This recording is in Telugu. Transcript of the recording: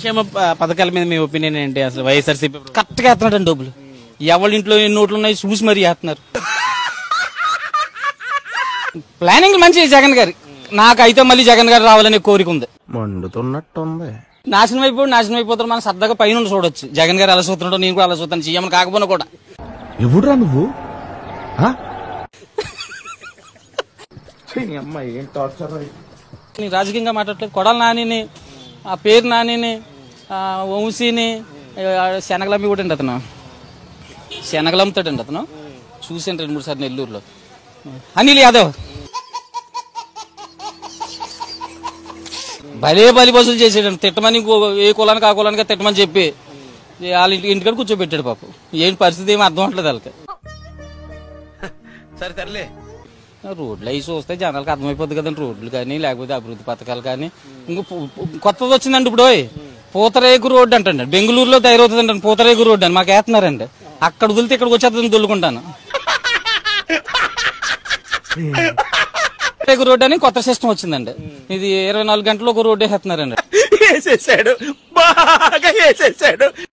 సంక్షేమ పథకాల మీద మీ ఒపీనియన్ ఏంటి? అసలు వైఎస్ఆర్సీపీ కరెక్ట్ గా వేస్తున్నాడు డబ్బులు. ఎవరి ఇంట్లో ఎన్ని నోట్లు ఉన్నాయి చూసి మరీ వేస్తున్నారు. ప్లానింగ్ మంచి జగన్ గారి. నాకైతే మళ్ళీ జగన్ గారు రావాలనే కోరిక ఉంది. మండుతున్నట్టుంది. నాశనం అయిపోతారు. మనం సరదాగా పైన చూడొచ్చు. జగన్ గారు అలా చూస్తున్నాడు, నేను కూడా అలా చూస్తాను. సీఎం కాకపోయినా కూడా. ఎవడురా నువ్వు? రాజకీయంగా మాట్లాడలేదు. కొడాలి నానిని, ఆ పేరు నానిని, వంశీని, శనగలమ్మి కూడా అండి అతను. శనగలమ్ముతాడండి అతను. చూసాను 2-3 సార్లు నెల్లూరులో. అనిల్ యాదవ్ భలే బలి బసులు చేసాడు. తిట్టమని ఏ కులానికి ఆ కులానికి తిట్టమని చెప్పి వాళ్ళ ఇంటికాడ కూర్చోబెట్టాడు పాపం. ఏంటి పరిస్థితి ఏమి అర్థం అవట్లేదు వాళ్ళకి. రోడ్లు అవి చూస్తే జనాలకు అర్థమైపోద్ది కదండి. రోడ్లు కానీ లేకపోతే అభివృద్ధి పథకాలు కానీ. ఇంకో కొత్తది వచ్చిందండి ఇప్పుడు. పూతరేగు రోడ్డు అంటండి. బెంగళూరులో తయారవుతుందండి పూతరేగు రోడ్డు అని. మాకు వేస్తున్నారండి. అక్కడ వదిలితే ఇక్కడికి వచ్చేస్తుంది దొల్లుకుంటాను. రోడ్డు అని కొత్త సిస్టమ్ వచ్చిందండి. ఇది 24 గంటలు ఒక రోడ్డు వేస్తున్నారండి.